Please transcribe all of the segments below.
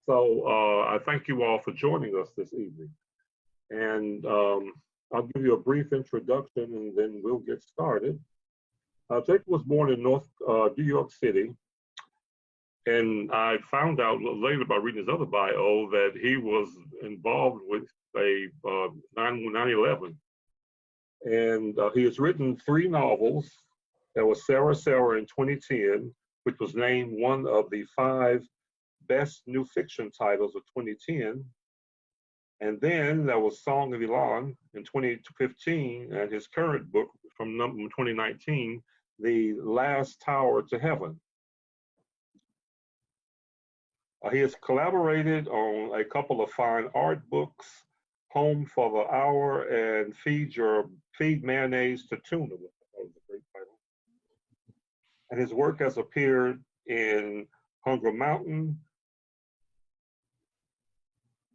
So I thank you all for joining us this evening. And I'll give you a brief introduction and then we'll get started. Jacob was born in New York City. And I found out later by reading his other bio that he was involved with a 9/11. And he has written 3 novels. There was Sarah in 2010, which was named one of the 5 best new fiction titles of 2010. And then there was Song of Elon in 2015, and his current book from 2019, The Last Tower to Heaven. He has collaborated on a couple of fine art books, Home for the Hour and Feed Mayonnaise to Tuna. That was a great title. And his work has appeared in Hunger Mountain,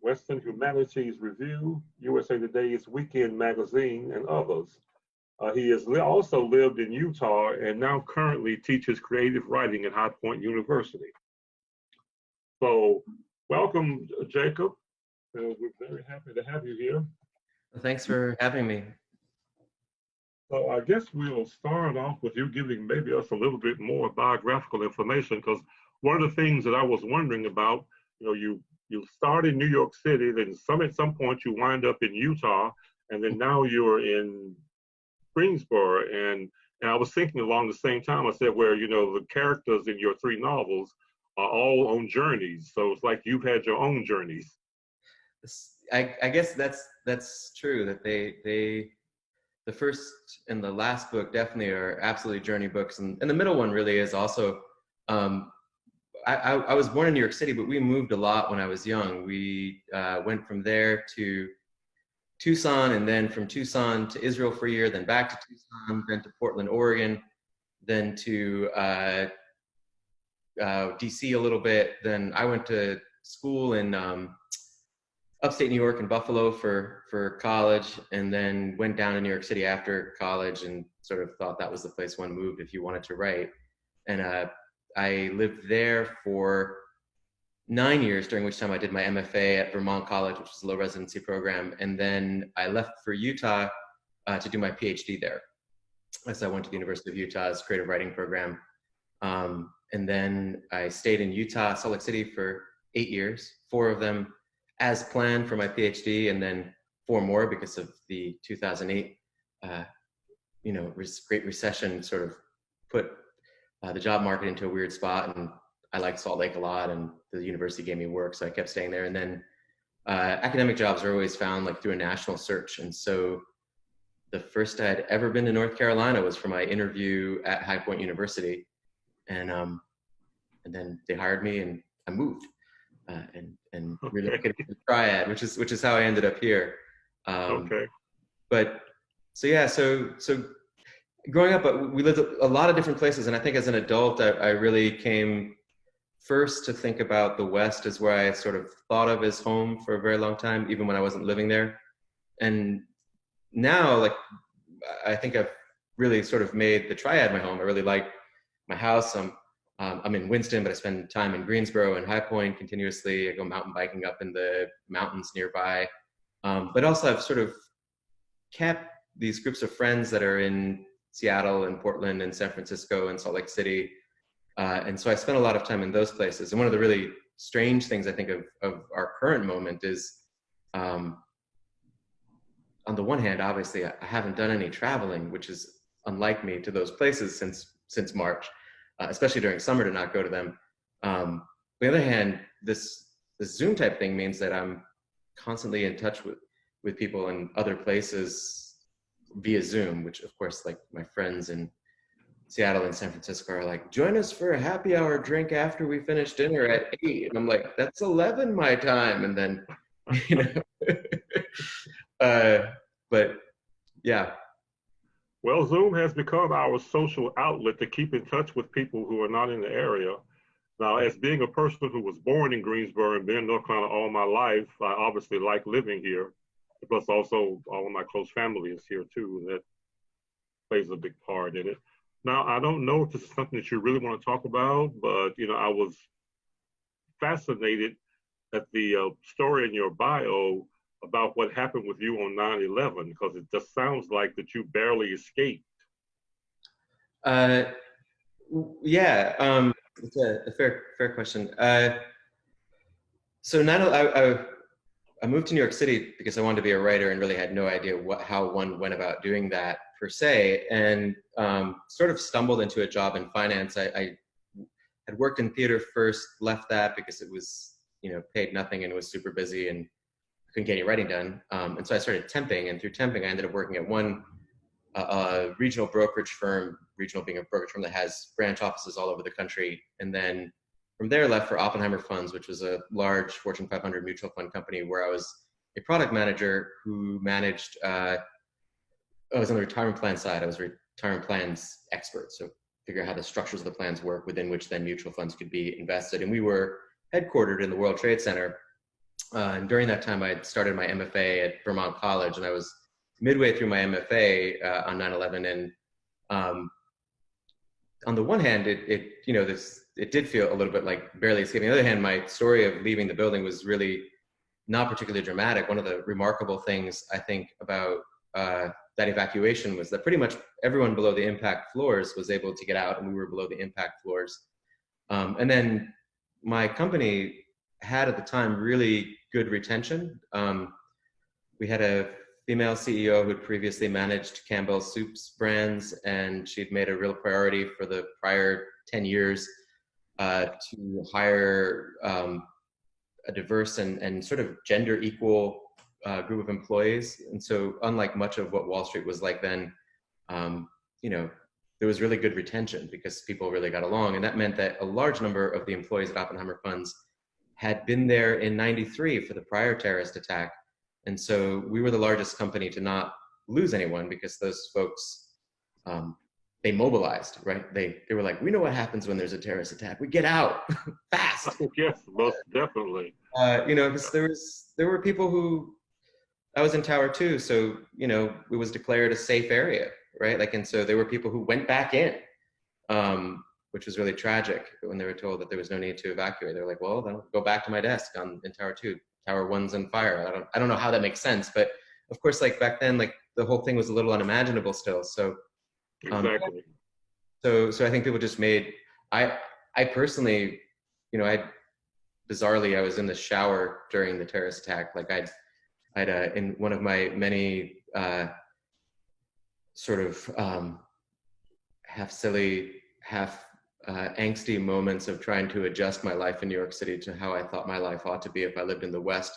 Western Humanities Review, USA Today's Weekend Magazine, and others. He has also lived in Utah and now currently teaches creative writing at High Point University. So welcome, Jacob. We're very happy to have you here. Thanks for having me. So I guess we'll start off with you giving maybe us a little bit more biographical information, because one of the things that I was wondering about, you started in New York City, then at some point you wind up in Utah, and then now you're in Greensboro. And I was thinking along the same time, I said, where, the characters in your 3 novels are all on journeys. So it's like you've had your own journeys. I guess that's true, that the first and the last book definitely are absolutely journey books. And the middle one really is also, I was born in New York City, but we moved a lot when I was young. We went from there to Tucson, and then from Tucson to Israel for a year, then back to Tucson, then to Portland, Oregon, then to DC a little bit. Then I went to school in upstate New York in Buffalo for college, and then went down to New York City after college and sort of thought that was the place one moved if you wanted to write. And I lived there for 9 years, during which time I did my MFA at Vermont College, which is a low residency program. And then I left for Utah to do my PhD there. So I went to the University of Utah's creative writing program. And then I stayed in Utah, Salt Lake City for 8 years, 4 of them as planned for my PhD, and then 4 more because of the 2008, Great Recession sort of put the job market into a weird spot. And I liked Salt Lake a lot, and the university gave me work, so I kept staying there. And then academic jobs are always found like through a national search. And so the first I'd ever been to North Carolina was for my interview at High Point University. And then they hired me, and I moved and relocated to the Triad, which is how I ended up here. Okay. But so growing up, we lived a lot of different places, and I think as an adult, I really came first to think about the West as where I sort of thought of as home for a very long time, even when I wasn't living there. And now, like, I think I've really sort of made the Triad my home. I really like my house. I'm in Winston, but I spend time in Greensboro and High Point continuously. I go mountain biking up in the mountains nearby. But also I've sort of kept these groups of friends that are in Seattle and Portland and San Francisco and Salt Lake City. And so I spent a lot of time in those places. And one of the really strange things I think of our current moment is, on the one hand, obviously I haven't done any traveling, which is unlike me to those places since March. Especially during summer, to not go to them. On the other hand, this Zoom type thing means that I'm constantly in touch with people in other places via Zoom, which of course, like my friends in Seattle and San Francisco are like, join us for a happy hour drink after we finish dinner at 8. And I'm like, that's 11 my time. And then, but yeah. Well, Zoom has become our social outlet to keep in touch with people who are not in the area. Now, as being a person who was born in Greensboro and been in North Carolina all my life, I obviously like living here. Plus, also, all of my close family is here too, and that plays a big part in it. Now, I don't know if this is something that you really want to talk about, but I was fascinated at the story in your bio about what happened with you on 9/11, because it just sounds like that you barely escaped. Uh, yeah, it's a fair question. So I moved to New York City because I wanted to be a writer and really had no idea how one went about doing that per se, and sort of stumbled into a job in finance. I had worked in theater first, left that because it was, paid nothing and was super busy and couldn't get any writing done. And so I started temping, and through temping, I ended up working at one regional brokerage firm, regional being a brokerage firm that has branch offices all over the country. And then from there left for Oppenheimer Funds, which was a large Fortune 500 mutual fund company where I was a product manager who managed, I was on the retirement plan side. I was a retirement plans expert. So figure out how the structures of the plans work within which then mutual funds could be invested. And we were headquartered in the World Trade Center. And during that time, I started my MFA at Vermont College, and I was midway through my MFA on 9/11. And on the one hand, it did feel a little bit like barely escaping. On the other hand, my story of leaving the building was really not particularly dramatic. One of the remarkable things I think about that evacuation was that pretty much everyone below the impact floors was able to get out, and we were below the impact floors. And then my company had at the time really good retention. We had a female CEO who had previously managed Campbell's Soups brands, and she'd made a real priority for the prior 10 years to hire a diverse and sort of gender equal group of employees. And so unlike much of what Wall Street was like then, there was really good retention because people really got along. And that meant that a large number of the employees at Oppenheimer Funds had been there in '93 for the prior terrorist attack. And so we were the largest company to not lose anyone because those folks, they mobilized, right? They were like, we know what happens when there's a terrorist attack. We get out fast. Yes, most definitely. Because there were people who, I was in Tower 2, so, it was declared a safe area, right? And so there were people who went back in, which was really tragic when they were told that there was no need to evacuate. They were like, well, then I'll go back to my desk in Tower 2. Tower 1's on fire. I don't know how that makes sense, but of course, back then, the whole thing was a little unimaginable still. So, exactly. So I think people just made. I personally, bizarrely, I was in the shower during the terrorist attack. I'd in one of my many sort of half silly, half angsty moments of trying to adjust my life in New York City to how I thought my life ought to be if I lived in the West,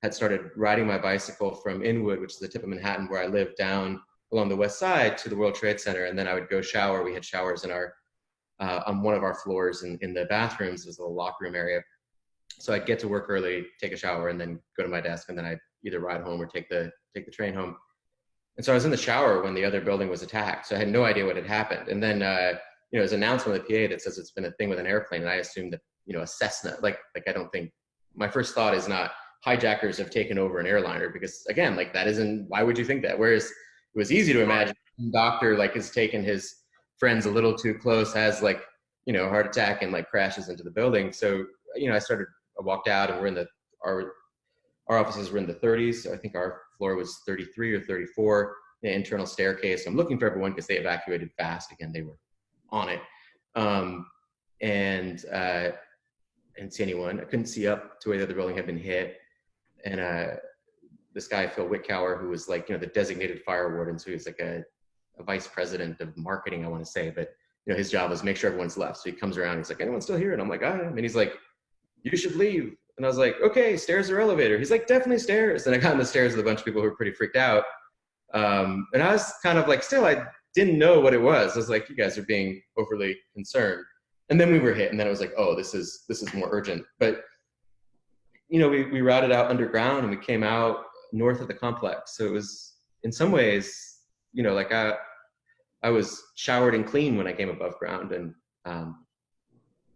had started riding my bicycle from Inwood, which is the tip of Manhattan where I live, down along the West Side to the World Trade Center. And then I would go shower. We had showers in our, on one of our floors in the bathrooms. There's a little locker room area. So I'd get to work early, take a shower, and then go to my desk. And then I'd either ride home or take the train home. And so I was in the shower when the other building was attacked. So I had no idea what had happened. And then, there's an announcement on the PA that says it's been a thing with an airplane. And I assumed that, a Cessna, I don't think, my first thought is not hijackers have taken over an airliner, because again, that isn't, why would you think that? Whereas it was easy to imagine a doctor has taken his friends a little too close, has a heart attack and crashes into the building. So, I walked out, and we're in our offices were in the 30s. So I think our floor was 33 or 34, the internal staircase. I'm looking for everyone because they evacuated fast. Again, they were on it. And see anyone. I couldn't see up to where the other building had been hit. And this guy, Phil Witkower, who was the designated fire warden. So he was a vice president of marketing, I want to say, but his job was make sure everyone's left. So he comes around, he's like, anyone still here? And I'm like, I am. And he's like, you should leave. And I was like, okay, stairs or elevator? He's like, definitely stairs. And I got on the stairs with a bunch of people who were pretty freaked out. And I was kind of still, I didn't know what it was. I was like, you guys are being overly concerned. And then we were hit. And then I was like, oh, this is more urgent. But, we routed out underground, and we came out north of the complex. So it was, in some ways, I was showered and clean when I came above ground. And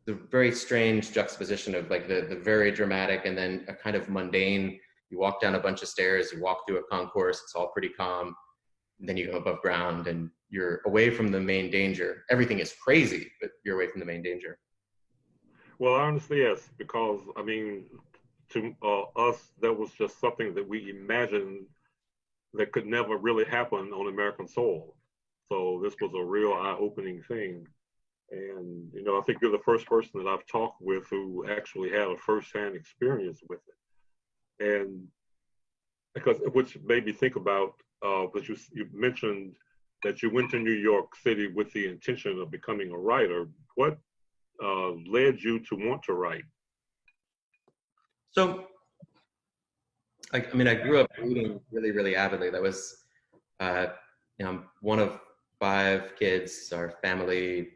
the very strange juxtaposition of the very dramatic and then a kind of mundane. You walk down a bunch of stairs, you walk through a concourse, it's all pretty calm. And then you go above ground and you're away from the main danger. Everything is crazy, but you're away from the main danger. Well, honestly, yes, because to us, that was just something that we imagined that could never really happen on American soil. So this was a real eye-opening thing. And, you know, I think you're the first person that I've talked with who actually had a firsthand experience with it. And because, which made me think about, but you mentioned that you went to New York City with the intention of becoming a writer. What led you to want to write? So, I mean, I grew up reading really, really avidly. That was, you know, I'm one of 5 kids. Our family,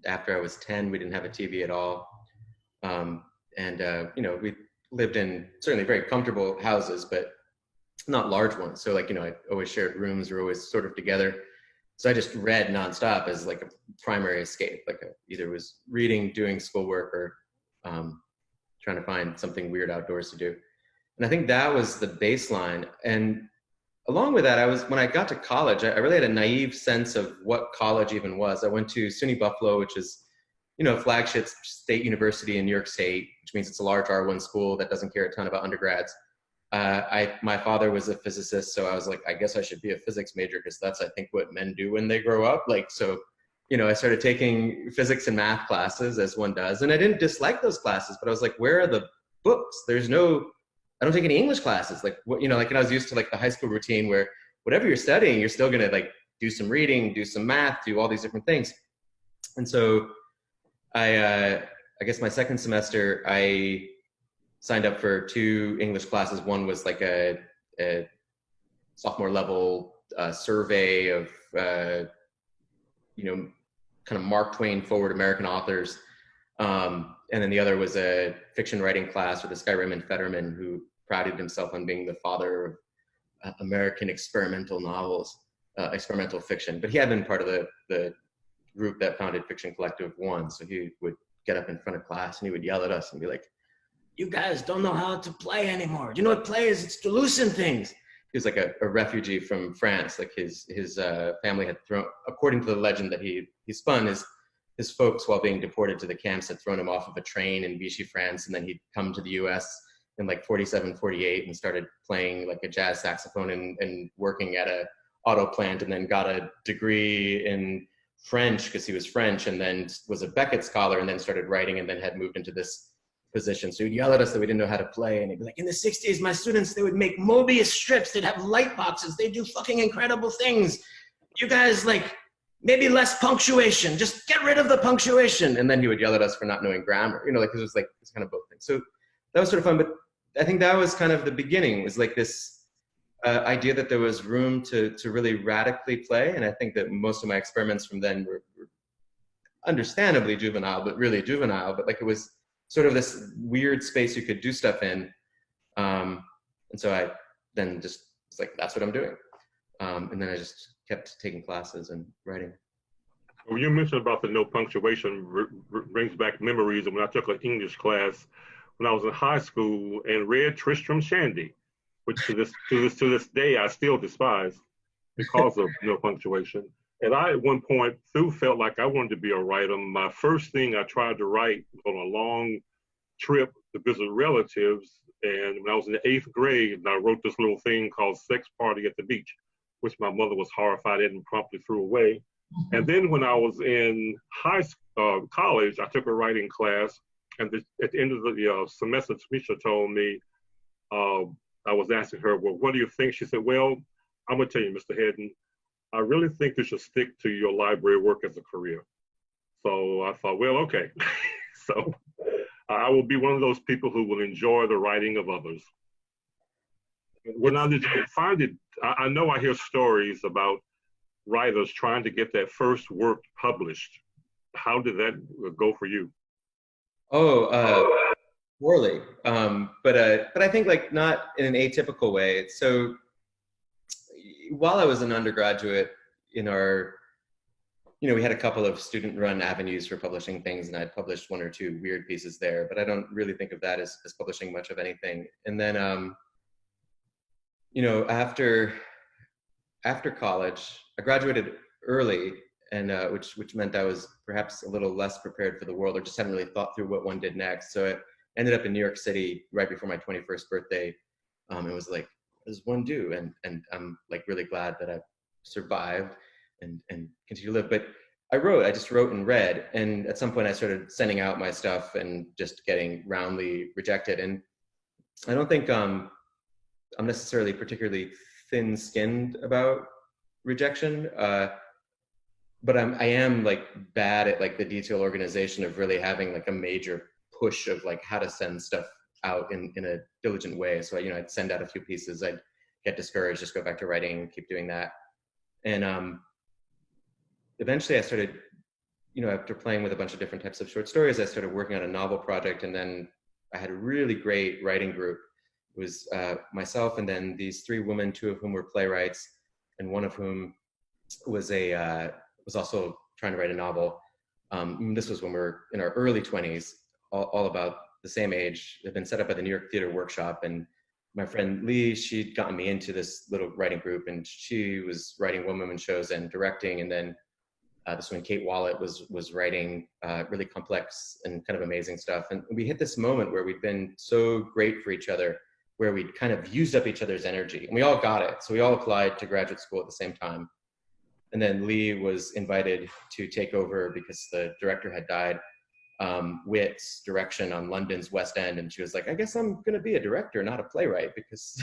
after I was 10, we didn't have a TV at all. You know, we lived in certainly very comfortable houses, but not large ones. So like, you know, I always shared rooms, we were always sort of together. So I just read nonstop as like a primary escape. Like either was reading, doing schoolwork, or trying to find something weird outdoors to do. And I think that was the baseline. And along with that, when I got to college, I really had a naive sense of what college even was. I went to SUNY Buffalo, which is, you know, a flagship state university in New York State, which means it's a large R1 school that doesn't care a ton about undergrads. My father was a physicist, so I was like, I guess I should be a physics major because that's, I think, what men do when they grow up. Like, so, you know, I started taking physics and math classes as one does, and I didn't dislike those classes, but I was like, where are the books? I don't take any English classes. Like, what, you know, like, and I was used to like the high school routine where whatever you're studying, you're still gonna like do some reading, do some math, do all these different things. And so I guess my second semester, I signed up for 2 English classes. One was like a sophomore level survey of, you know, kind of Mark Twain forward American authors. And then the other was a fiction writing class with this guy, Raymond Fetterman, who prided himself on being the father of American experimental novels, experimental fiction. But he had been part of the group that founded Fiction Collective 1. So he would get up in front of class and he would yell at us and be like, "You guys don't know how to play anymore. Do you know what play is? It's to loosen things." He was like a refugee from France. Like his family had thrown, according to the legend that he spun, his folks, while being deported to the camps, had thrown him off of a train in Vichy, France, and then he'd come to the US in like 47, 48 and started playing like a jazz saxophone and working at a auto plant, and then got a degree in French because he was French, and then was a Beckett scholar, and then started writing, and then had moved into this position. So he'd yell at us that we didn't know how to play, and he'd be like, "In the 60s, my students, they would make Mobius strips, they'd have light boxes, they do fucking incredible things. You guys, like, maybe less punctuation, just get rid of the punctuation." And then he would yell at us for not knowing grammar, you know, like it was like this kind of both things. So that was sort of fun, but I think that was kind of the beginning, was like this idea that there was room to really radically play. And I think that most of my experiments from then were understandably juvenile, but really juvenile, but like it was sort of this weird space you could do stuff in. And so I then just was like, that's what I'm doing. And then I just kept taking classes and writing. Well, you mentioned about the no punctuation brings back memories of when I took an English class when I was in high school and read Tristram Shandy, which to this day I still despise because of no punctuation. And I, at one point, too, felt like I wanted to be a writer. My first thing I tried to write was on a long trip to visit relatives. And when I was in the 8th grade, I wrote this little thing called Sex Party at the Beach, which my mother was horrified at and promptly threw away. And then when I was in college, I took a writing class. And at the end of the semester, Tamisha told me, I was asking her, well, what do you think? She said, well, I'm going to tell you, Mr. Hedden, I really think you should stick to your library work as a career. So I thought, well, okay. So I will be one of those people who will enjoy the writing of others. When did you find it? I know I hear stories about writers trying to get that first work published. How did that go for you? Poorly. But I think like not in an atypical way. So while I was an undergraduate in our, you know, we had a couple of student-run avenues for publishing things, and I'd published 1 or 2 weird pieces there, but I don't really think of that as publishing much of anything. And then, you know, after college, I graduated early, and which meant I was perhaps a little less prepared for the world, or just hadn't really thought through what one did next. So ended up in New York City right before my 21st birthday. It was like, what does one do? And I'm like really glad that I survived and continue to live. But I just wrote and read. And at some point I started sending out my stuff and just getting roundly rejected. And I don't think I'm necessarily particularly thin-skinned about rejection. But I am like bad at like the detail organization of really having like a major push of like how to send stuff out in a diligent way. So, I'd send out a few pieces, I'd get discouraged, just go back to writing, keep doing that. And eventually I started, after playing with a bunch of different types of short stories, I started working on a novel project. And then I had a really great writing group. It was myself and then these three women, two of whom were playwrights, and one of whom was was also trying to write a novel. This was when we were in our early 20s, all about the same age. It had been set up by the New York Theater Workshop, and my friend Lee, she'd gotten me into this little writing group, and she was writing one-woman shows and directing. And then this one, Kate Wallet, was writing really complex and kind of amazing stuff. And we hit this moment where we'd been so great for each other, where we'd kind of used up each other's energy, and we all got it. So we all applied to graduate school at the same time. And then Lee was invited to take over because the director had died, Witt's direction on London's West End. And she was like, I guess I'm going to be a director, not a playwright, because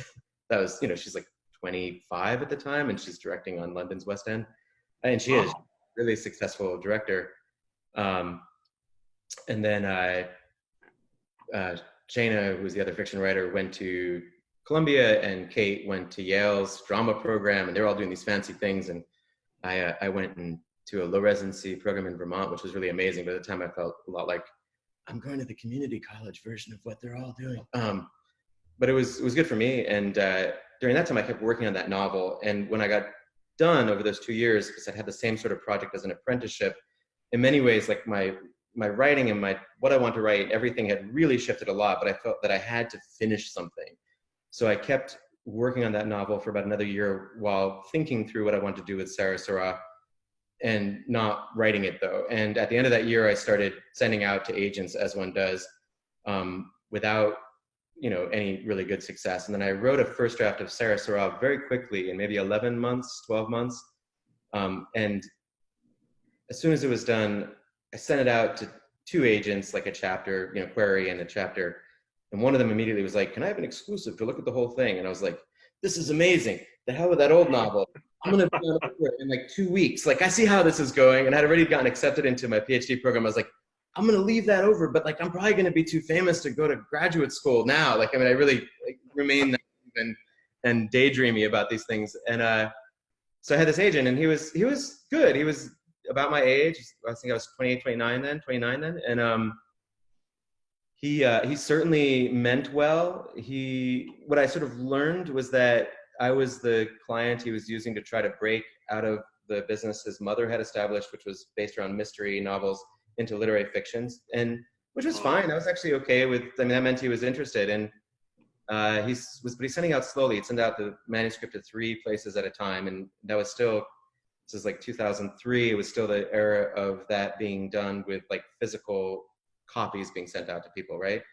that was, she's like 25 at the time, and she's directing on London's West End. And she is a really successful director. And then Shayna, who was the other fiction writer, went to Columbia, and Kate went to Yale's drama program, and they're all doing these fancy things. And I went to a low residency program in Vermont, which was really amazing. By the time I felt a lot like I'm going to the community college version of what they're all doing. But it was good for me. And during that time, I kept working on that novel. And when I got done over those 2 years, because I had the same sort of project as an apprenticeship, in many ways, like my writing and what I want to write, everything had really shifted a lot. But I felt that I had to finish something. So I kept working on that novel for about another year while thinking through what I wanted to do with Sarah Sarah, and not writing it though. And at the end of that year, I started sending out to agents, as one does, without any really good success. And then I wrote a first draft of Sarah Sarah very quickly, in maybe 11 months, 12 months. And as soon as it was done, I sent it out to 2 agents, like a chapter, query and a chapter. And one of them immediately was like, can I have an exclusive to look at the whole thing? And I was like, this is amazing. The hell with that old novel. I'm going to be on it in like 2 weeks. Like, I see how this is going. And I'd already gotten accepted into my PhD program. I was like, I'm going to leave that over, but like, I'm probably going to be too famous to go to graduate school now. Like, I really remain naive and daydreamy about these things. And so I had this agent, and he was good. He was about my age. I think I was 29 then. And he certainly meant well. What I sort of learned was that I was the client he was using to try to break out of the business his mother had established, which was based around mystery novels, into literary fictions, and which was fine. I was actually okay with. That meant he was interested, and but he's sending out slowly. He'd send out the manuscript to 3 places at a time, and that was still. This is like 2003. It was still the era of that being done with like physical copies being sent out to people, right?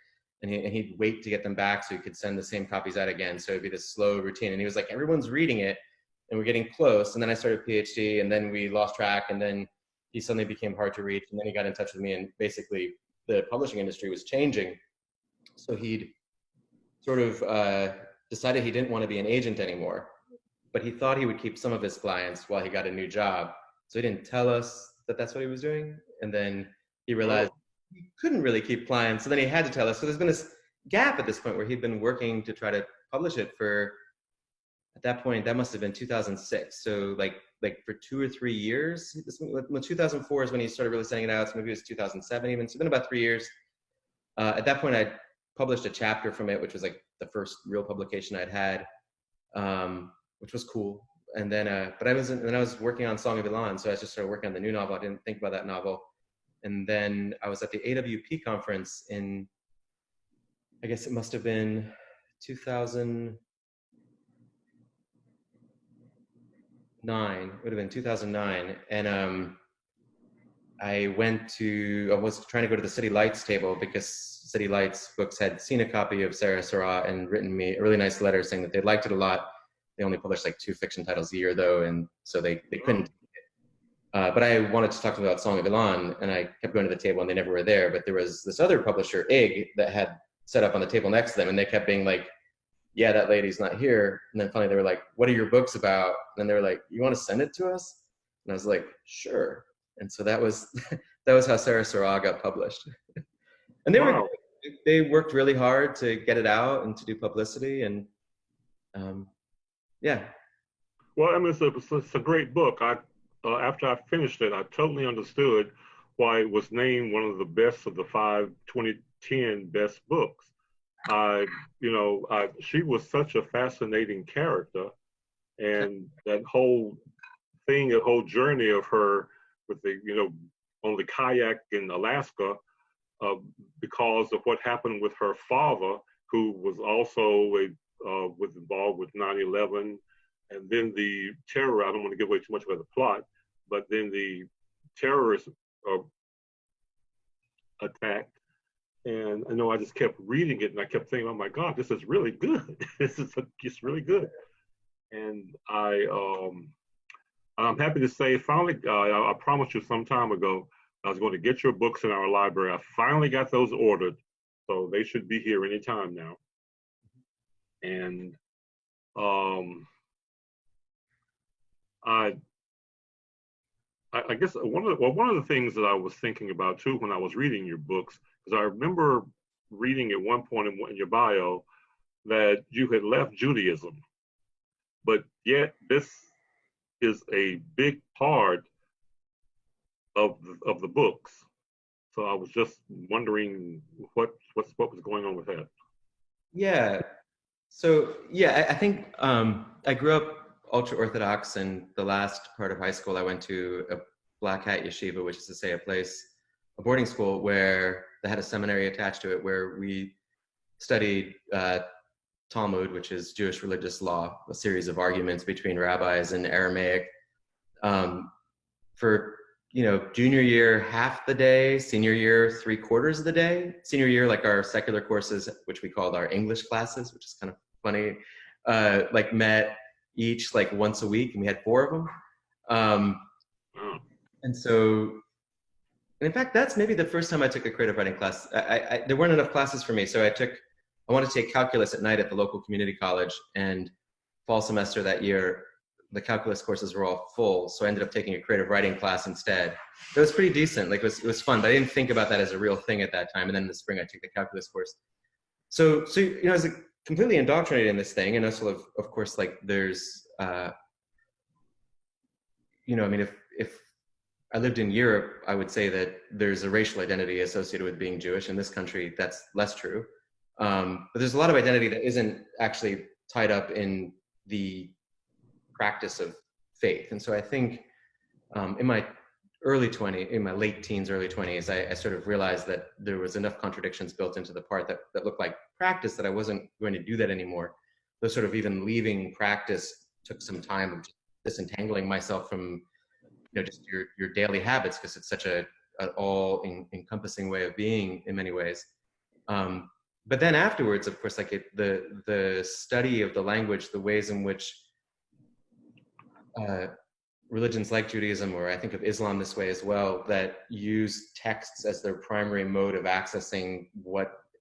And he'd wait to get them back so he could send the same copies out again. So it'd be this slow routine. And he was like, everyone's reading it and we're getting close. And then I started PhD, and then we lost track, and then he suddenly became hard to reach. And then he got in touch with me, and basically the publishing industry was changing. So he'd sort of decided he didn't want to be an agent anymore, but he thought he would keep some of his clients while he got a new job. So he didn't tell us that that's what he was doing. And then he realized he couldn't really keep clients. So then he had to tell us. So there's been this gap at this point where he'd been working to try to publish it for, at that point, that must have been 2006. So like for 2 or 3 years. 2004 is when he started really sending it out. So maybe it was 2007 even. So it's been about 3 years. At that point, I published a chapter from it, which was like the first real publication I'd had, which was cool. And then, but I was working on Song of Ilan, so I just started working on the new novel. I didn't think about that novel. And then I was at the AWP conference in, I guess it must have been 2009. It would have been 2009. And I was trying to go to the City Lights table because City Lights Books had seen a copy of Sarah Sarah and written me a really nice letter saying that they liked it a lot. They only published like 2 fiction titles a year though, and so they couldn't. But I wanted to talk to them about Song of Ilan, and I kept going to the table and they never were there. But there was this other publisher, IG, that had set up on the table next to them, and they kept being like, yeah, that lady's not here. And then finally they were like, what are your books about? And they were like, you want to send it to us? And I was like, sure. And so that was that was how Sarah Sarah got published. And they worked really hard to get it out and to do publicity, and yeah. Well, I mean, it's a great book. After I finished it, I totally understood why it was named one of the best of the 2010 best books. She was such a fascinating character, and that whole journey of her with on the kayak in Alaska, because of what happened with her father, who was also was involved with 9/11, and then the terror. I don't want to give away too much about the plot, but then the terrorists attacked. And I know I just kept reading it, and I kept thinking, "Oh my God, this is really good. It's really good." And I'm happy to say, finally, I promised you some time ago I was going to get your books in our library. I finally got those ordered, so they should be here anytime now. And I guess one of the things that I was thinking about too when I was reading your books, because I remember reading at one point in your bio that you had left Judaism, but yet this is a big part of the books. So I was just wondering what was going on with that. Yeah. So yeah, I think I grew up ultra Orthodox, and the last part of high school I went to a black hat yeshiva, which is to say a boarding school where they had a seminary attached to it where we studied Talmud, which is Jewish religious law, a series of arguments between rabbis in Aramaic. For junior year, half the day, senior year, 3/4 of the day. Senior year, like our secular courses, which we called our English classes, which is kind of funny, like met each like once a week, and we had 4 of them. And so, in fact, that's maybe the first time I took a creative writing class. There weren't enough classes for me, so I wanted to take calculus at night at the local community college, and fall semester that year, the calculus courses were all full, so I ended up taking a creative writing class instead. It was pretty decent, like it was fun, but I didn't think about that as a real thing at that time. And then in the spring, I took the calculus course. So I was completely indoctrinated in this thing, and also of course, like there's, I mean, if I lived in Europe, I would say that there's a racial identity associated with being Jewish. In this country, that's less true. But there's a lot of identity that isn't actually tied up in the practice of faith. And so I think in my late teens, early 20s, I sort of realized that there was enough contradictions built into the part that looked like practice that I wasn't going to do that anymore. Though sort of even leaving practice took some time of disentangling myself from just your daily habits, because it's such an all encompassing way of being in many ways. But then afterwards, of course, like the study of the language, the ways in which religions like Judaism, or I think of Islam this way as well, that use texts as their primary mode of accessing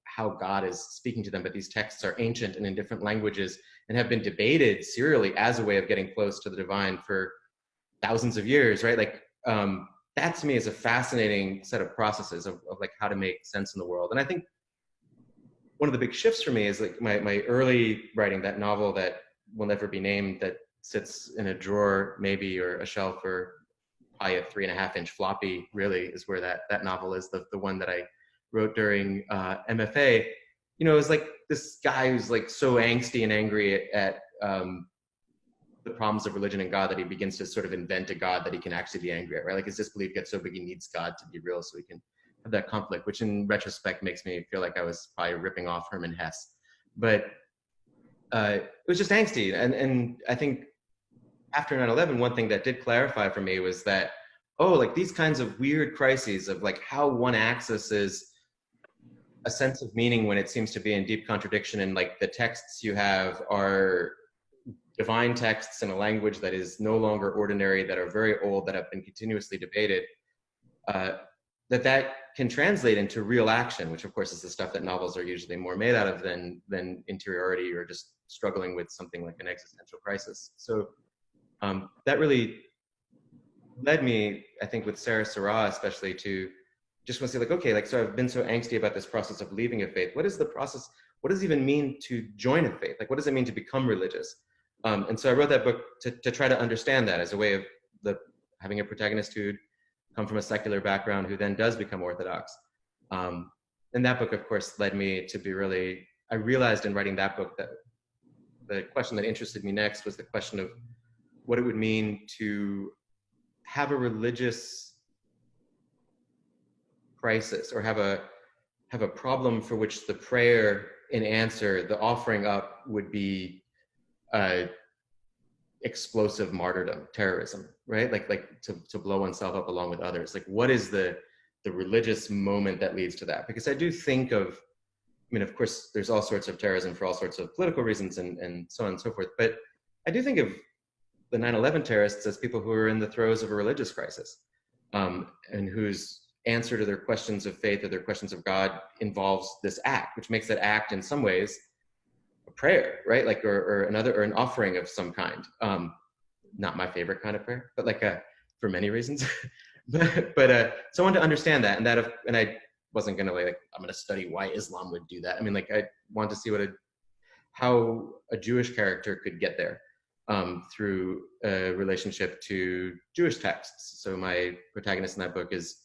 how God is speaking to them. But these texts are ancient and in different languages and have been debated serially as a way of getting close to the divine for thousands of years, right? Like that to me is a fascinating set of processes of like how to make sense in the world. And I think one of the big shifts for me is like my early writing, that novel that will never be named, that sits in a drawer maybe, or a shelf, or probably a 3.5-inch floppy really is where that novel is, the one that I wrote during MFA. It was like this guy who's like so angsty and angry at the problems of religion and God that he begins to sort of invent a God that he can actually be angry at, right? Like his disbelief gets so big he needs God to be real so he can have that conflict, which in retrospect makes me feel like I was probably ripping off Herman Hesse. But it was just angsty. And I think after 9/11, one thing that did clarify for me was that, like these kinds of weird crises of like how one axis is a sense of meaning when it seems to be in deep contradiction, and like the texts you have are divine texts in a language that is no longer ordinary, that are very old, that have been continuously debated, that can translate into real action, which of course is the stuff that novels are usually more made out of than interiority or just struggling with something like an existential crisis. So that really led me, I think, with Sarah Sarah especially, to just want to say, like, okay, like, so I've been so angsty about this process of leaving a faith. What is the process? What does it even mean to join a faith? Like, what does it mean to become religious? And so I wrote that book to try to understand that as a way of having a protagonist who come from a secular background who then does become Orthodox. And that book, of course, led me to be really, I realized in writing that book that the question that interested me next was the question of what it would mean to have a religious crisis, or have a problem for which the prayer in answer, the offering up, would be explosive martyrdom, terrorism, right? Like to blow oneself up along with others. Like, what is the religious moment that leads to that? Because I do think of, I mean, of course, there's all sorts of terrorism for all sorts of political reasons and so on and so forth. But I do think of the 9/11 terrorists as people who are in the throes of a religious crisis, and whose answer to their questions of faith or their questions of God involves this act, which makes that act in some ways a prayer, right? Like, or an offering of some kind. Not my favorite kind of prayer, but like for many reasons. but so I wanted to understand that, and I wasn't gonna like, I'm gonna study why Islam would do that. I mean, like, I wanted to see how a Jewish character could get there through a relationship to Jewish texts. So my protagonist in that book is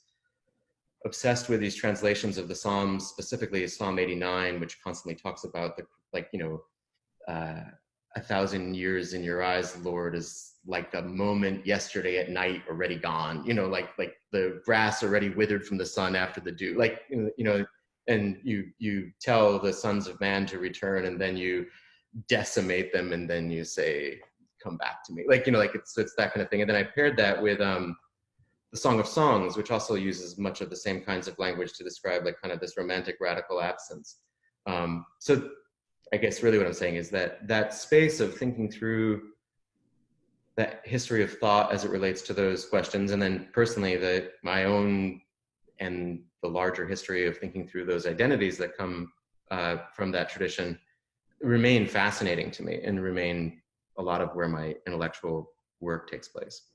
obsessed with these translations of the Psalms, specifically Psalm 89, which constantly talks about the, like, 1,000 years in your eyes, Lord, is like a moment yesterday at night already gone, like the grass already withered from the sun after the dew, like, and you tell the sons of man to return, and then you decimate them, and then you say, come back to me. Like, it's that kind of thing. And then I paired that with the Song of Songs, which also uses much of the same kinds of language to describe like kind of this romantic radical absence. So I guess really what I'm saying is that space of thinking through that history of thought as it relates to those questions, and then personally my own and the larger history of thinking through those identities that come from that tradition, remain fascinating to me and remain a lot of where my intellectual work takes place.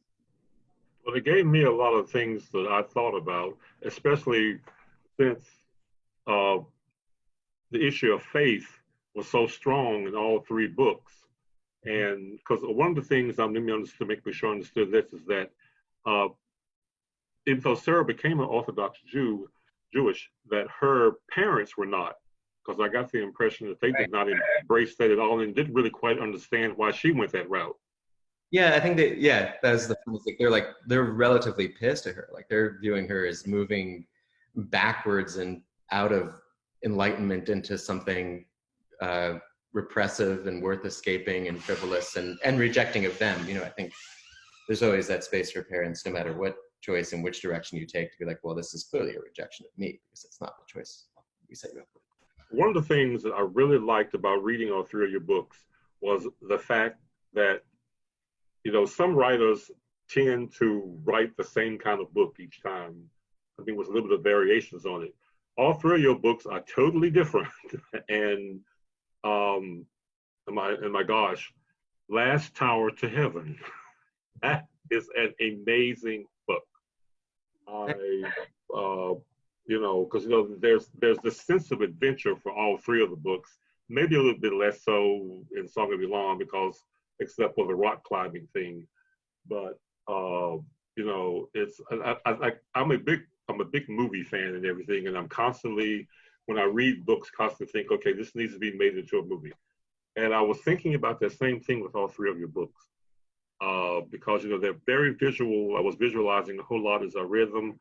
Well, it gave me a lot of things that I thought about, especially since the issue of faith was so strong in all three books. And because one of the things to make sure I understood this is that even though Sarah became an Orthodox Jewish, that her parents were not, because I got the impression that they did not embrace that at all and didn't really quite understand why she went that route. Yeah, I think that's the thing. They're relatively pissed at her. Like, they're viewing her as moving backwards and out of enlightenment into something repressive and worth escaping and frivolous and rejecting of them. I think there's always that space for parents, no matter what choice and which direction you take, to be like, well, this is clearly a rejection of me, because it's not the choice we set you up with. One of the things that I really liked about reading all three of your books was the fact that, some writers tend to write the same kind of book each time. I think with a little bit of variations on it. All three of your books are totally different. And my gosh, Last Tower to Heaven. That is an amazing book. Because there's this sense of adventure for all three of the books. Maybe a little bit less so in Song of Elan, because except for the rock climbing thing, but it's I'm a big movie fan and everything, and I'm constantly, when I read books, constantly think, okay, this needs to be made into a movie. And I was thinking about that same thing with all three of your books, because they're very visual. I was visualizing a whole lot as I read them.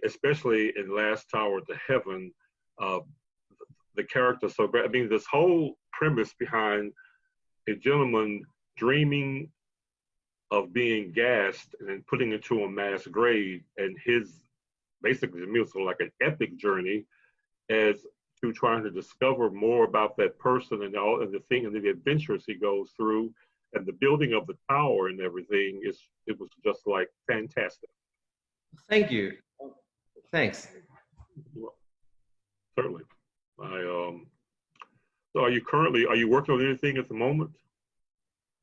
Especially in Last Tower to Heaven, the character so great. I mean, this whole premise behind a gentleman dreaming of being gassed and then putting into a mass grave, and his basically to me was like an epic journey, as to trying to discover more about that person and all and the thing and the adventures he goes through and the building of the tower and everything it was just like fantastic. Thank you. Thanks. Well, certainly. So are you working on anything at the moment?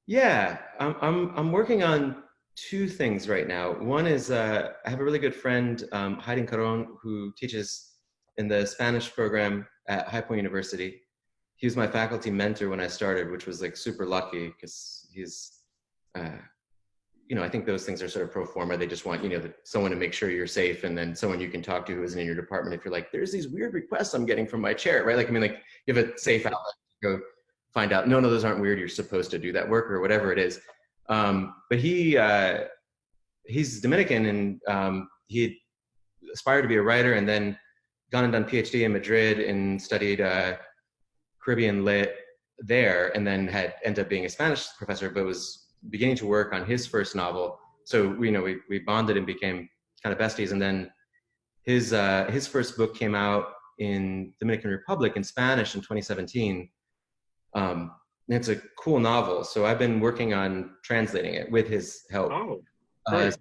Yeah, I'm working on two things right now. One is I have a really good friend, Hayden Caron, who teaches in the Spanish program at High Point University. He was my faculty mentor when I started, which was like super lucky because he's, I think those things are sort of pro forma. They just want, someone to make sure you're safe and then someone you can talk to who isn't in your department. If you're like, there's these weird requests I'm getting from my chair, right? Like you have a safe outlet to go find out, no, those aren't weird. You're supposed to do that work or whatever it is. But he's Dominican and he aspired to be a writer and then gone and done PhD in Madrid and studied Caribbean lit there and then had ended up being a Spanish professor, but was beginning to work on his first novel. So we bonded and became kind of besties. And then his first book came out in Dominican Republic in Spanish in 2017. And it's a cool novel. So I've been working on translating it with his help. Oh, great. It's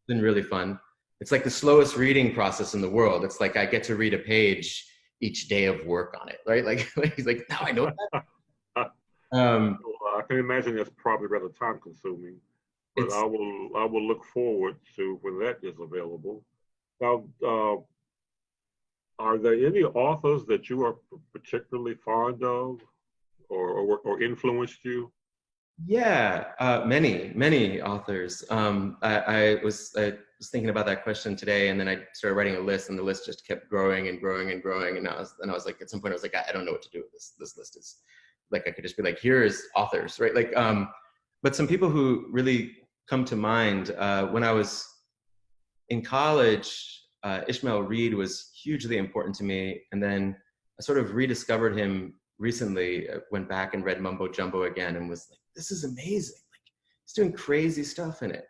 been really fun. It's like the slowest reading process in the world. It's like I get to read a page each day of work on it, right? Like he's like, now I know that. I can imagine that's probably rather time consuming, but I will look forward to when that is available. Now, are there any authors that you are particularly fond of or influenced you? Yeah, many authors. I was thinking about that question today, and then I started writing a list, and the list just kept growing and growing and growing. And I was like, at some point, I was like, I don't know what to do with this. This list is like, I could just be like, here's authors, right? Like, but some people who really come to mind when I was in college, Ishmael Reed was hugely important to me, and then I sort of rediscovered him recently. Went back and read Mumbo Jumbo again, and was like, this is amazing. Like, he's doing crazy stuff in it.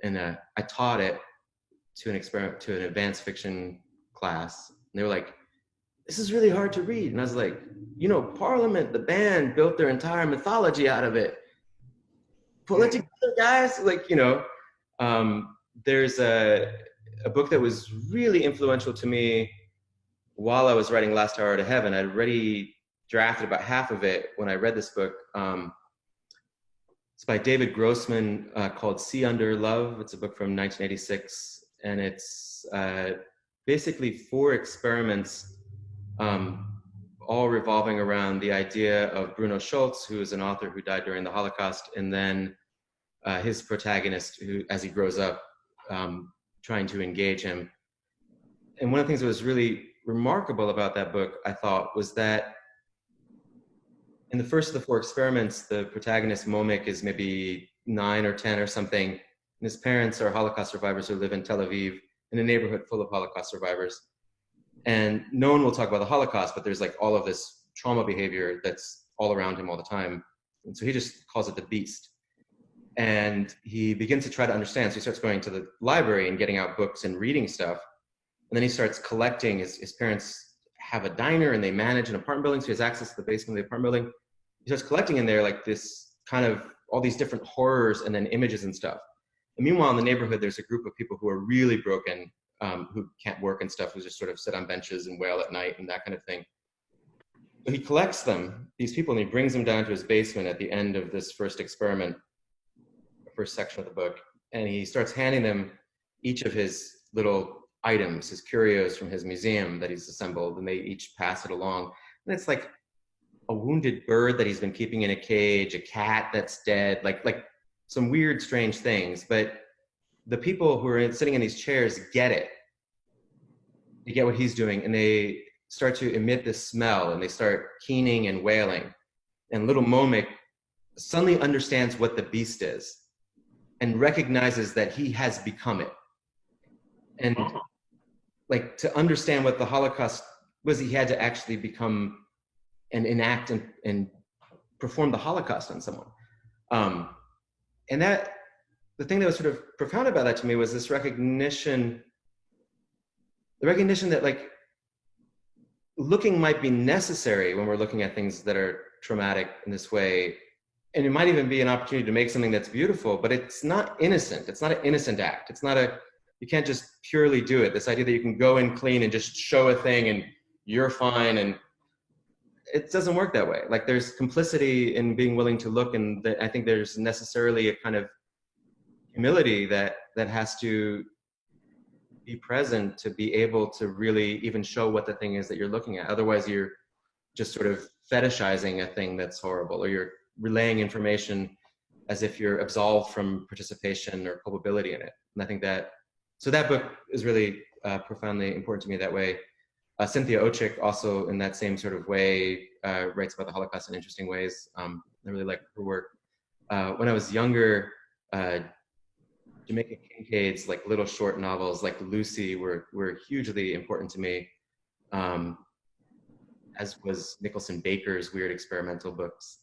And I taught it to an advanced fiction class. And they were like, this is really hard to read. And I was like, Parliament, the band, built their entire mythology out of it. Pull it together, guys. Like, there's a book that was really influential to me while I was writing Last Tower to Heaven. I'd already drafted about half of it when I read this book. It's by David Grossman called Sea Under Love. It's a book from 1986, and it's basically 4 experiments, all revolving around the idea of Bruno Schulz, who is an author who died during the Holocaust, and then his protagonist, who, as he grows up, trying to engage him. And one of the things that was really remarkable about that book, I thought, was that in the first of the 4 experiments, the protagonist, Momik, is maybe 9 or 10 or something, and his parents are Holocaust survivors who live in Tel Aviv, in a neighborhood full of Holocaust survivors. And no one will talk about the Holocaust, but there's like all of this trauma behavior that's all around him all the time. And so he just calls it the beast. And he begins to try to understand. So he starts going to the library and getting out books and reading stuff. And then he starts collecting. His parents have a diner and they manage an apartment building, so he has access to the basement of the apartment building. He starts collecting in there like this kind of all these different horrors and then images and stuff. And meanwhile, in the neighborhood, there's a group of people who are really broken, who can't work and stuff, who just sort of sit on benches and wail at night and that kind of thing. So he collects them, these people, and he brings them down to his basement at the end of this first experiment, the first section of the book. And he starts handing them each of his little items, his curios from his museum that he's assembled, and they each pass it along. And it's like a wounded bird that he's been keeping in a cage, a cat that's dead, like some weird, strange things. But the people who are sitting in these chairs get it. They get what he's doing, and they start to emit this smell, and they start keening and wailing. And little Momik suddenly understands what the beast is and recognizes that he has become it. And like, to understand what the Holocaust was, he had to actually become and enact and perform the Holocaust on someone. And that, the thing that was sort of profound about that to me was this recognition, the recognition that like looking might be necessary when we're looking at things that are traumatic in this way. And it might even be an opportunity to make something that's beautiful, but it's not innocent. It's not an innocent act. It's not you can't just purely do it. This idea that you can go in clean and just show a thing and you're fine, and it doesn't work that way. Like, there's complicity in being willing to look, and I think there's necessarily a kind of humility that has to be present to be able to really even show what the thing is that you're looking at. Otherwise, you're just sort of fetishizing a thing that's horrible, or you're relaying information as if you're absolved from participation or culpability in it. And I think so that book is really profoundly important to me that way. Cynthia Ochik, also in that same sort of way, writes about the Holocaust in interesting ways. I really like her work. When I was younger, Jamaica Kincaid's like little short novels like Lucy were hugely important to me, as was Nicholson Baker's weird experimental books.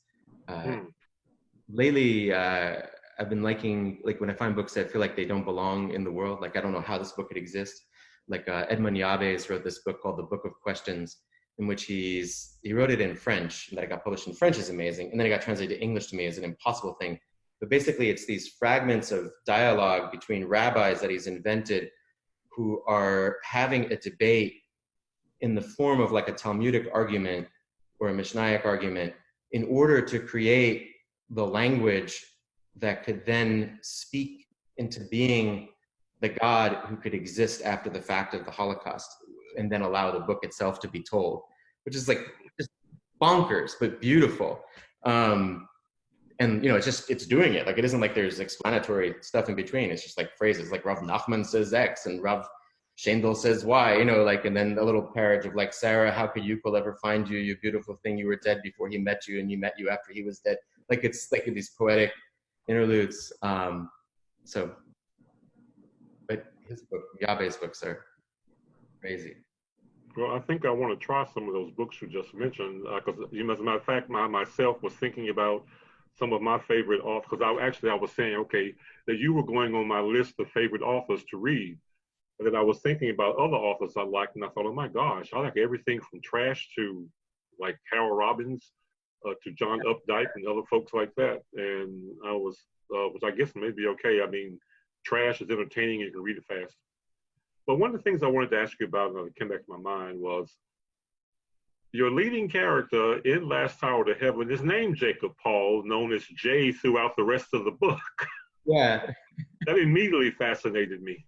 Lately, I've been liking, like, when I find books that feel like they don't belong in the world, like I don't know how this book could exist. Like Edmund Yabes wrote this book called The Book of Questions, in which he wrote it in French, and that it got published in French is amazing, and then it got translated to English to me is an impossible thing. But basically, it's these fragments of dialogue between rabbis that he's invented who are having a debate in the form of like a Talmudic argument or a Mishnaic argument in order to create the language that could then speak into being the God who could exist after the fact of the Holocaust, and then allow the book itself to be told, which is like just bonkers, but beautiful. And it's doing it. Like, it isn't like there's explanatory stuff in between. It's just like phrases like Rav Nachman says X and Rav Shendel says Y, and then a little parage of like, Sarah, how could Yukol ever find you, you beautiful thing? You were dead before he met you, and he met you after he was dead. Like, it's like these poetic interludes. But his book, Yabe's books are crazy. Well, I think I want to try some of those books you just mentioned, because as a matter of fact, myself was thinking about some of my favorite authors, because I was saying, okay, that you were going on my list of favorite authors to read, and then I was thinking about other authors I liked, and I thought, oh my gosh, I like everything from trash to like Harold Robbins to John Updike and other folks like that, and I was, which I guess may be okay. I mean, trash is entertaining, you can read it fast. But one of the things I wanted to ask you about, and it came back to my mind, was your leading character in Last Tower to Heaven is named Jacob Paul, known as Jay throughout the rest of the book. Yeah. That immediately fascinated me.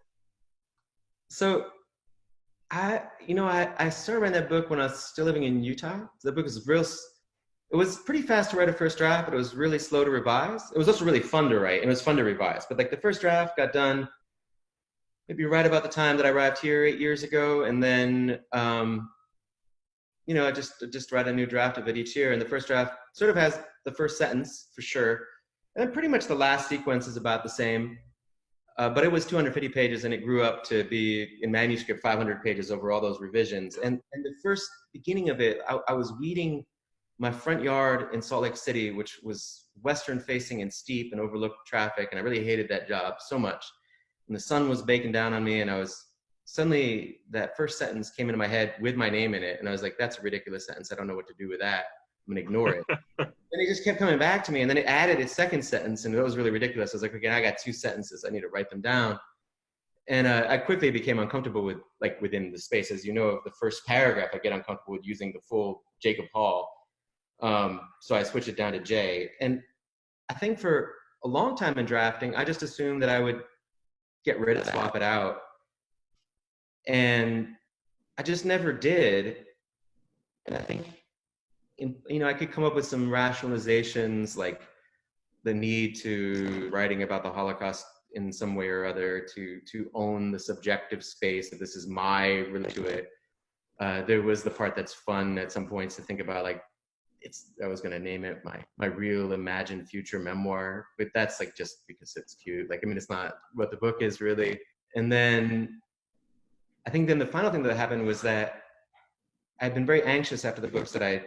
So I started writing that book when I was still living in Utah. The book was it was pretty fast to write a first draft, but it was really slow to revise. It was also really fun to write, and it was fun to revise. But like, the first draft got done maybe right about the time that I arrived here 8 years ago, and then I just write a new draft of it each year. And the first draft sort of has the first sentence for sure, and then pretty much the last sequence is about the same. But it was 250 pages, and it grew up to be in manuscript 500 pages over all those revisions. And the first beginning of it, I was weeding my front yard in Salt Lake City, which was western facing and steep and overlooked traffic, and I really hated that job so much. And the sun was baking down on me, and suddenly that first sentence came into my head with my name in it, and I was like, that's a ridiculous sentence. I don't know what to do with that. I'm gonna ignore it. And it just kept coming back to me, and then it added its second sentence, and it was really ridiculous. I was like, okay, I got 2 sentences. I need to write them down. And I quickly became uncomfortable with, like, within the space, as you know, of the first paragraph, I get uncomfortable with using the full Jacob Hall. So I switched it down to J. And I think for a long time in drafting, I just assumed that I would get rid of, swap it out. And I just never did. And I think, I could come up with some rationalizations, like the need to writing about the Holocaust in some way or other to own the subjective space, that this is my relation to it. There was the part that's fun at some points to think about, like, I was going to name it my real imagined future memoir, but that's like just because it's cute. Like, I mean, it's not what the book is really. And then I think then the final thing that happened was that I'd been very anxious after the books that I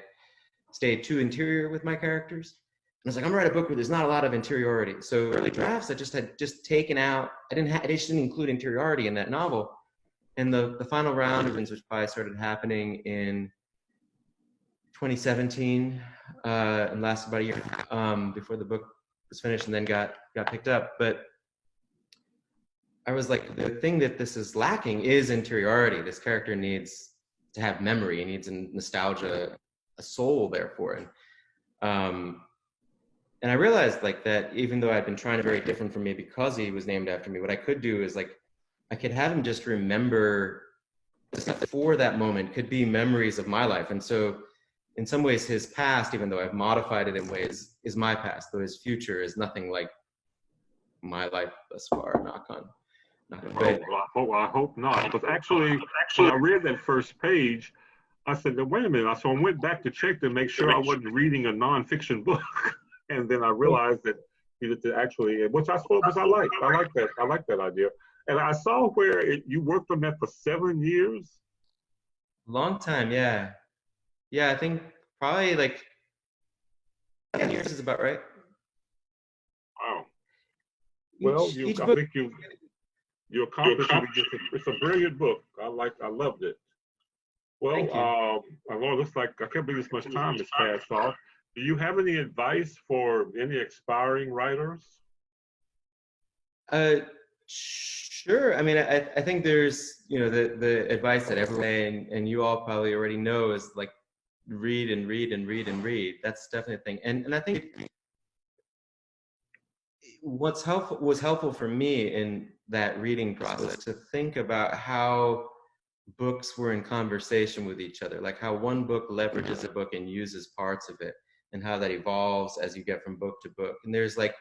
stayed too interior with my characters. And I was like, I'm gonna write a book where there's not a lot of interiority. So early drafts, I just had taken out, I just didn't include interiority in that novel. And the final round of which probably started happening in 2017, and lasted about a year before the book was finished, and then got picked up. But I was like, the thing that this is lacking is interiority. This character needs to have memory. He needs a nostalgia, a soul, therefore. And I realized like that even though I'd been trying to be very different from me because he was named after me, what I could do is like, I could have him just remember stuff for that moment could be memories of my life. And so in some ways his past, even though I've modified it in ways, is my past, though his future is nothing like my life thus far, knock on. I hope not. Because actually, when I read that first page, I said, wait a minute. So I went back to check to make sure I wasn't reading a nonfiction book. And then I realized that you did actually, which I suppose I like. I like that. I like that idea. And I saw where you worked on that for 7 years. Long time, yeah. Yeah, I think probably like 10 years is about right. Wow. Well, I think you accomplished it. It's a brilliant book. I loved it. Well, Lord, looks like I can't believe this much time has passed off. Do you have any advice for any expiring writers? Sure. I mean, I think there's, the advice that everyone, and you all probably already know, is like read and read and read and read. That's definitely a thing. And I think was helpful for me in that reading process to think about how books were in conversation with each other, like how one book leverages a book and uses parts of it, and how that evolves as you get from book to book. And there's like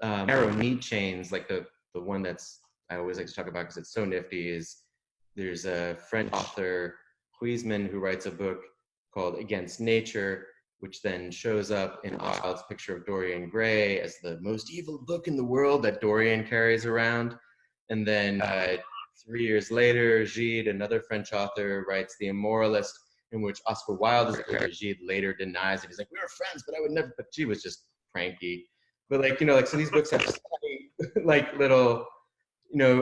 narrow need chains, like the one that's I always like to talk about because it's so nifty, is there's a French author, Huysman, who writes a book called Against Nature, which then shows up in Oswald's picture of Dorian Gray as the most evil book in the world that Dorian carries around. And then 3 years later, Gide, another French author, writes The Immoralist, in which Oscar Wilde is the character. Gide later denies it. He's like, we were friends, but I would never, but Gide was just cranky. But so these books have like little,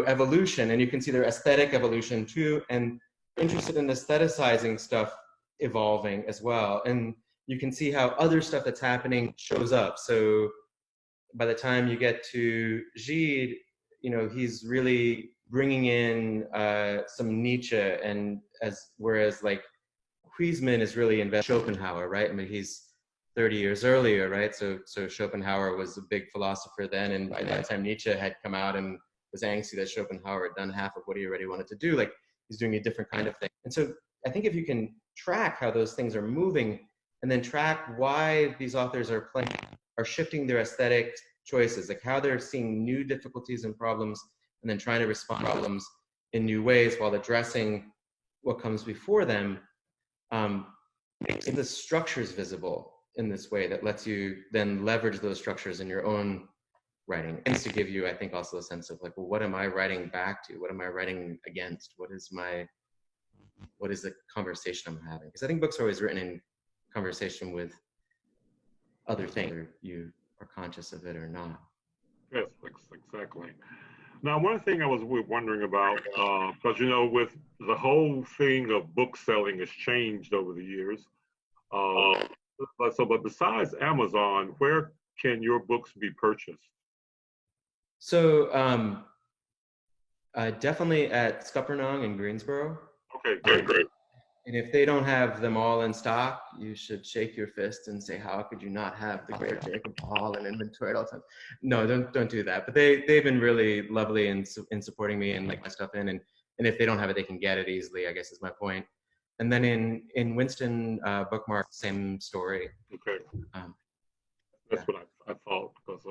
evolution, and you can see their aesthetic evolution too, and interested in aestheticizing stuff evolving as well. And you can see how other stuff that's happening shows up. So by the time you get to Gide, he's really bringing in some Nietzsche, and whereas like Huysman is really invested in Schopenhauer, right? I mean, he's 30 years earlier, right? So Schopenhauer was a big philosopher then, and by that time Nietzsche had come out and was angsty that Schopenhauer had done half of what he already wanted to do. Like, he's doing a different kind of thing. And so I think if you can track how those things are moving, and then track why these authors are shifting their aesthetic choices, like how they're seeing new difficulties and problems, and then trying to respond to problems in new ways while addressing what comes before them, makes the structures visible in this way that lets you then leverage those structures in your own writing. And to give you, I think, also a sense of like, well, what am I writing back to? What am I writing against? What is the conversation I'm having? Because I think books are always written in conversation with other things, whether you are conscious of it or not. Yes, exactly. Now, one thing I was wondering about, because with the whole thing of book selling has changed over the years. But besides Amazon, where can your books be purchased? So definitely at Scuppernong in Greensboro. Okay, great. And if they don't have them all in stock, you should shake your fist and say, how could you not have the great Jacob Hall in inventory at all times? No, don't do that. But they've been really lovely in supporting me and like my stuff in. And if they don't have it, they can get it easily, I guess is my point. And then in Winston Bookmark, same story. Okay. That's what I thought, because